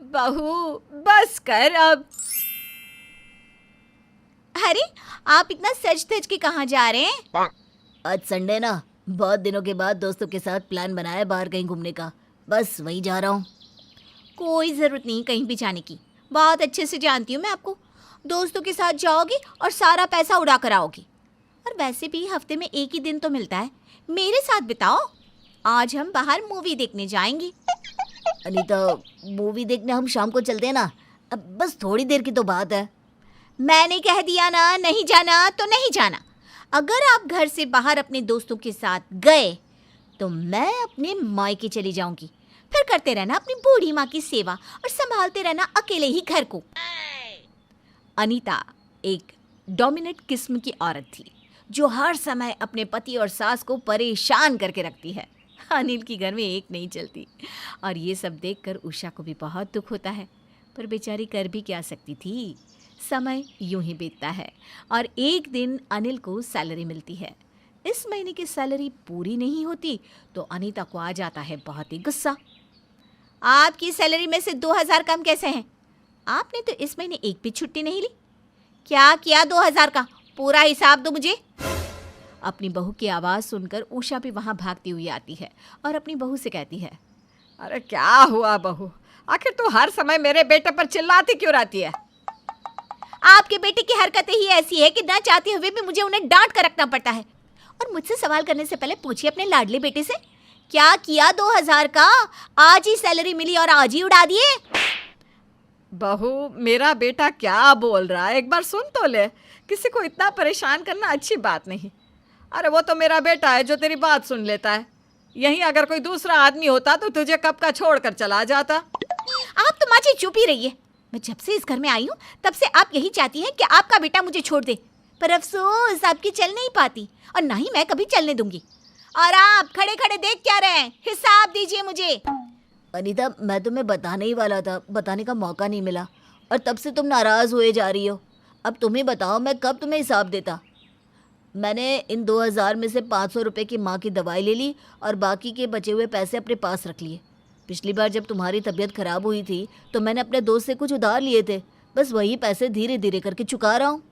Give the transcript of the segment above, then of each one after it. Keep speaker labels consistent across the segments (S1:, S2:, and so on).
S1: बहू बस कर अब।
S2: अरे आप इतना सज धज के कहाँ जा रहे हैं?
S3: आज संडे ना, बहुत दिनों के बाद दोस्तों के साथ प्लान बनाया है बाहर कहीं घूमने का। बस वहीं जा रहा हूँ।
S2: कोई ज़रूरत नहीं कहीं भी जाने की, बहुत अच्छे से जानती हूँ मैं आपको। दोस्तों के साथ जाओगे और सारा पैसा उड़ा कर आओगे। और वैसे भी हफ्ते में एक ही दिन तो मिलता है, मेरे साथ बिताओ। आज हम बाहर मूवी देखने जाएंगे।
S3: अनीता, मूवी देखने हम शाम को चलते हैं ना, अब बस थोड़ी देर की तो बात है।
S2: मैंने कह दिया ना, नहीं जाना तो नहीं जाना। अगर आप घर से बाहर अपने दोस्तों के साथ गए तो मैं अपने मायके चली जाऊंगी। फिर करते रहना अपनी बूढ़ी माँ की सेवा और संभालते रहना अकेले ही घर को। अनीता एक डोमिनेट किस्म की औरत थी जो हर समय अपने पति और सास को परेशान करके रखती है। अनिल की घर में एक नहीं चलती और ये सब देखकर उषा को भी बहुत दुख होता है, पर बेचारी कर भी क्या सकती थी। समय यूं ही बीतता है और एक दिन अनिल को सैलरी मिलती है। इस महीने की सैलरी पूरी नहीं होती तो अनीता को आ जाता है बहुत ही गुस्सा। आपकी सैलरी में से 2000 कम कैसे हैं? आपने तो इस महीने एक भी छुट्टी नहीं ली। क्या किया 2000 का? पूरा हिसाब दो मुझे। अपनी बहू की आवाज़ सुनकर उषा भी वहाँ भागती हुई आती है और अपनी बहू से कहती है,
S1: अरे क्या हुआ बहू, आखिर तू हर समय मेरे बेटे पर चिल्लाती क्यों रहती है?
S2: आपके बेटे की हरकतें ही ऐसी है कि ना चाहते हुए भी मुझे उन्हें डांट कर रखना पड़ता है। और मुझसे सवाल करने से पहले पूछिए अपने लाडले बेटे से, क्या किया 2000 का? आज ही सैलरी मिली और आज ही उड़ा दिए।
S1: बहू, मेरा बेटा क्या बोल रहा है, एक बार सुन तो ले। किसी को इतना परेशान करना अच्छी बात नहीं। अरे वो तो मेरा बेटा है जो तेरी बात सुन लेता है। यहीं अगर कोई दूसरा आदमी होता तो तुझे कब का छोड़ कर चला जाता।
S2: आप तो माँ जी चुप ही रहिए। मैं जब से इस घर में आई हूँ तब से आप यही चाहती हैं कि आपका बेटा मुझे छोड़ दे, पर अफसोस आपकी चल नहीं पाती और ना ही मैं कभी चलने दूंगी। और आप खड़े खड़े देख क्या रहे हैं? हिसाब दीजिए मुझे।
S3: अनीता, मैं तुम्हें बताने ही वाला था, बताने का मौका नहीं मिला और तब से तुम नाराज़ हुए जा रही हो। अब तुम ही बताओ, मैं कब तुम्हें हिसाब देता। मैंने इन 2000 में से 500 रुपये की माँ की दवाई ले ली और बाकी के बचे हुए पैसे अपने पास रख लिए। पिछली बार जब तुम्हारी तबीयत खराब हुई थी तो मैंने अपने दोस्त से कुछ उधार लिए थे, बस वही पैसे धीरे धीरे करके चुका रहा हूँ।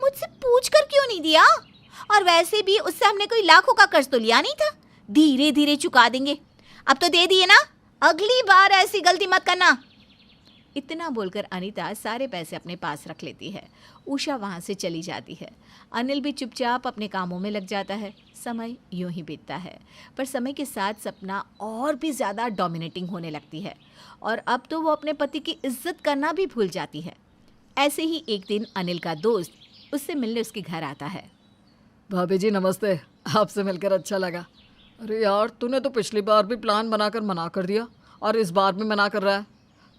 S2: मुझसे पूछ कर क्यों नहीं दिया? और वैसे भी उससे हमने कोई लाखों का कर्ज तो लिया नहीं था, धीरे धीरे चुका देंगे। अब तो दे दिए ना, अगली बार ऐसी गलती मत करना। इतना बोलकर अनीता सारे पैसे अपने पास रख लेती है। उषा वहाँ से चली जाती है। अनिल भी चुपचाप अपने कामों में लग जाता है। समय यूं ही बीतता है, पर समय के साथ सपना और भी ज़्यादा डोमिनेटिंग होने लगती है और अब तो वो अपने पति की इज्जत करना भी भूल जाती है। ऐसे ही एक दिन अनिल का दोस्त उससे मिलने उसके घर आता है।
S1: भाभी जी नमस्ते, आपसे मिलकर अच्छा लगा। अरे यार, तूने तो पिछली बार भी प्लान बनाकर मना कर दिया और इस बार भी मना कर रहा है।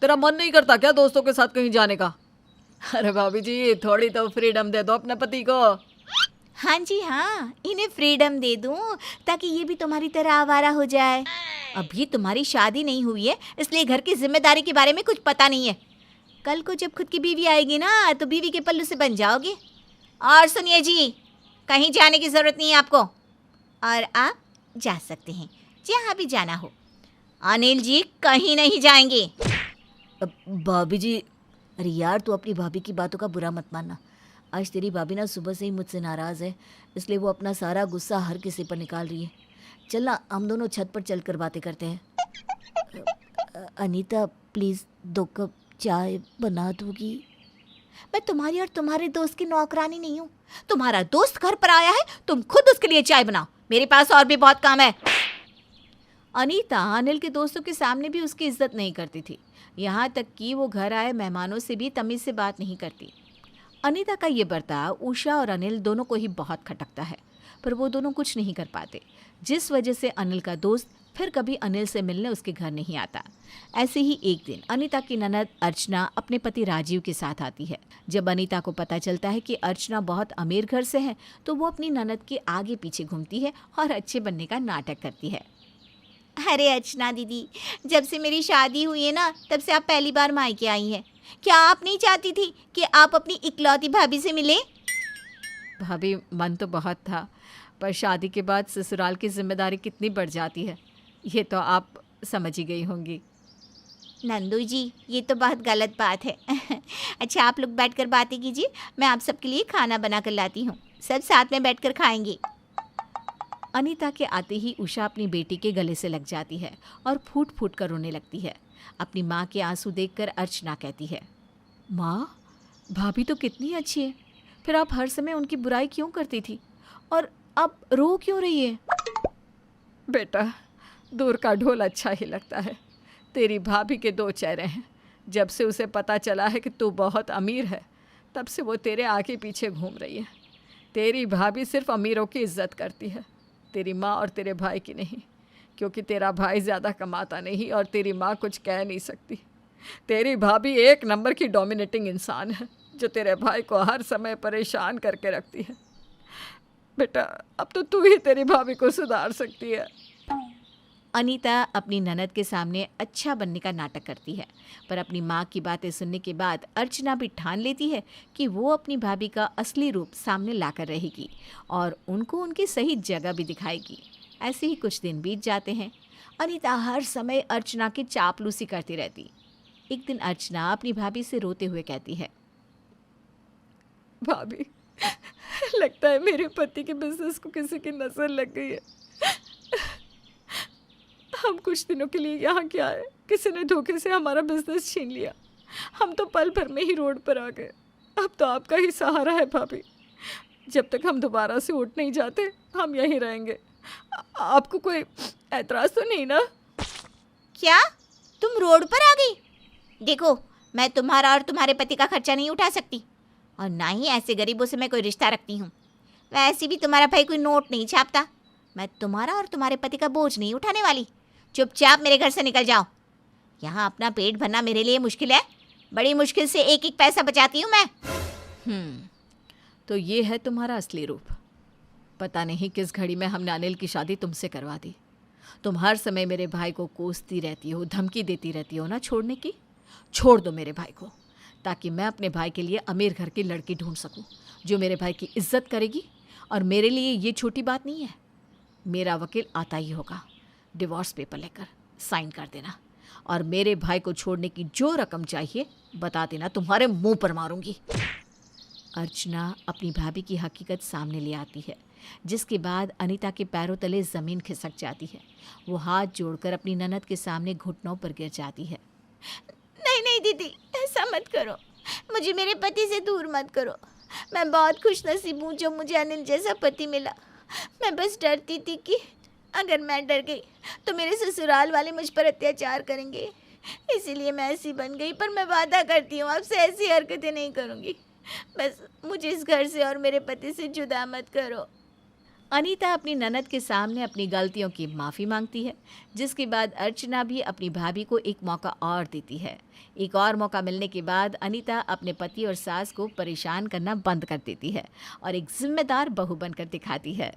S1: तेरा मन नहीं करता क्या दोस्तों के साथ कहीं जाने का? अरे भाभी जी, थोड़ी तो फ्रीडम दे दो अपने पति को।
S2: हाँ जी हाँ, इन्हें फ्रीडम दे दूँ ताकि ये भी तुम्हारी तरह आवारा हो जाए। अभी तुम्हारी शादी नहीं हुई है इसलिए घर की जिम्मेदारी के बारे में कुछ पता नहीं है। कल को जब खुद की बीवी आएगी ना तो बीवी के पल्लू से बन जाओगे। और सुनिए जी, कहीं जाने की ज़रूरत नहीं है आपको और आप जा सकते हैं जहाँ भी जाना हो। अनिल जी कहीं नहीं जाएंगे।
S3: भाभी जी, अरे यार, तू अपनी भाभी की बातों का बुरा मत मानना। आज तेरी भाभी ना सुबह से ही मुझसे नाराज़ है, इसलिए वो अपना सारा गुस्सा हर किसी पर निकाल रही है। चल ना, हम दोनों छत पर चलकर बातें करते हैं। अनीता, प्लीज़ 2 कप चाय बना दोगी?
S2: मैं तुम्हारी और तुम्हारे दोस्त की नौकरानी नहीं हूँ। तुम्हारा दोस्त घर पर आया है, तुम खुद उसके लिए चाय बनाओ, मेरे पास और भी बहुत काम है। अनीता अनिल के दोस्तों के सामने भी उसकी इज्जत नहीं करती थी, यहाँ तक कि वो घर आए मेहमानों से भी तमीज़ से बात नहीं करती। अनीता का ये बर्ताव उषा और अनिल दोनों को ही बहुत खटकता है, पर वो दोनों कुछ नहीं कर पाते, जिस वजह से अनिल का दोस्त फिर कभी अनिल से मिलने उसके घर नहीं आता। ऐसे ही एक दिन अनीता की ननद अर्चना अपने पति राजीव के साथ आती है। जब अनीता को पता चलता है कि अर्चना बहुत अमीर घर से है तो वो अपनी ननद के आगे पीछे घूमती है और अच्छे बनने का नाटक करती है। अरे अर्चना दीदी, जब से मेरी शादी हुई है ना तब से आप पहली बार मायके आई हैं। क्या आप नहीं चाहती थी कि आप अपनी इकलौती भाभी से मिलें?
S1: भाभी, मन तो बहुत था, पर शादी के बाद ससुराल की जिम्मेदारी कितनी बढ़ जाती है, ये तो आप समझ ही गई होंगी।
S2: नंदू जी, ये तो बहुत गलत बात है। अच्छा, आप लोग बैठकर बातें कीजिए, मैं आप सबके लिए खाना बना कर लाती हूँ, सब साथ में बैठकर खाएंगे।
S4: अनीता के आते ही उषा अपनी बेटी के गले से लग जाती है और फूट फूट कर रोने लगती है। अपनी माँ के आंसू देखकर अर्चना कहती है, माँ, भाभी तो कितनी अच्छी है, फिर आप हर समय उनकी बुराई क्यों करती थी और अब रो क्यों रही है?
S1: बेटा, दूर का ढोल अच्छा ही लगता है। तेरी भाभी के दो चेहरे हैं। जब से उसे पता चला है कि तू बहुत अमीर है, तब से वो तेरे आगे पीछे घूम रही है। तेरी भाभी सिर्फ अमीरों की इज्जत करती है, तेरी माँ और तेरे भाई की नहीं, क्योंकि तेरा भाई ज़्यादा कमाता नहीं और तेरी माँ कुछ कह नहीं सकती। तेरी भाभी एक नंबर की डोमिनेटिंग इंसान है, जो तेरे भाई को हर समय परेशान करके रखती है। बेटा, अब तो तू ही तेरी भाभी को सुधार सकती है।
S4: अनीता अपनी ननद के सामने अच्छा बनने का नाटक करती है, पर अपनी माँ की बातें सुनने के बाद अर्चना भी ठान लेती है कि वो अपनी भाभी का असली रूप सामने लाकर रहेगी और उनको उनकी सही जगह भी दिखाएगी। ऐसे ही कुछ दिन बीत जाते हैं। अनीता हर समय अर्चना की चापलूसी करती रहती। एक दिन अर्चना अपनी भाभी से रोते हुए कहती है,
S1: भाभी, लगता है मेरे पति के बिजनेस को किसी की नजर लग गई है। हम कुछ दिनों के लिए यहाँ क्या आए, किसी ने धोखे से हमारा बिजनेस छीन लिया। हम तो पल भर में ही रोड पर आ गए। अब तो आपका ही सहारा है भाभी। जब तक हम दोबारा से उठ नहीं जाते, हम यहीं रहेंगे। आपको कोई ऐतराज तो नहीं ना?
S2: क्या तुम रोड पर आ गई? देखो, मैं तुम्हारा और तुम्हारे पति का खर्चा नहीं उठा सकती और ना ही ऐसे गरीबों से मैं कोई रिश्ता रखती हूँ। वैसे भी तुम्हारा भाई कोई नोट नहीं छापता। मैं तुम्हारा और तुम्हारे पति का बोझ नहीं उठाने वाली। चुपचाप मेरे घर से निकल जाओ। यहाँ अपना पेट भरना मेरे लिए मुश्किल है। बड़ी मुश्किल से एक एक पैसा बचाती हूँ मैं।
S4: तो ये है तुम्हारा असली रूप। पता नहीं किस घड़ी में हमने अनिल की शादी तुमसे करवा दी। तुम हर समय मेरे भाई को कोसती रहती हो, धमकी देती रहती हो ना छोड़ने की। छोड़ दो मेरे भाई को, ताकि मैं अपने भाई के लिए अमीर घर की लड़की ढूंढ सकूं, जो मेरे भाई की इज्जत करेगी। और मेरे लिए ये छोटी बात नहीं है। मेरा वकील आता ही होगा। डिवोर्स पेपर लेकर साइन कर देना और मेरे भाई को छोड़ने की जो रकम चाहिए बता देना, तुम्हारे मुंह पर मारूंगी। अर्चना अपनी भाभी की हकीकत सामने ले आती है, जिसके बाद अनीता के पैरों तले ज़मीन खिसक जाती है। वो हाथ जोड़कर अपनी ननद के सामने घुटनों पर गिर जाती है।
S2: नहीं नहीं दीदी, ऐसा मत करो। मुझे मेरे पति से दूर मत करो। मैं बहुत खुशनसीब हूँ जो मुझे अनिल जैसा पति मिला। मैं बस डरती थी कि अगर मैं डर गई तो मेरे ससुराल वाले मुझ पर अत्याचार करेंगे, इसीलिए मैं ऐसी बन गई। पर मैं वादा करती हूँ आपसे ऐसी हरकतें नहीं करूँगी। बस मुझे इस घर से और मेरे पति से जुदा मत करो।
S4: अनीता अपनी ननद के सामने अपनी गलतियों की माफ़ी मांगती है, जिसके बाद अर्चना भी अपनी भाभी को एक मौका और देती है। एक और मौका मिलने के बाद अनीता अपने पति और सास को परेशान करना बंद कर देती है और एक जिम्मेदार बहू बनकर दिखाती है।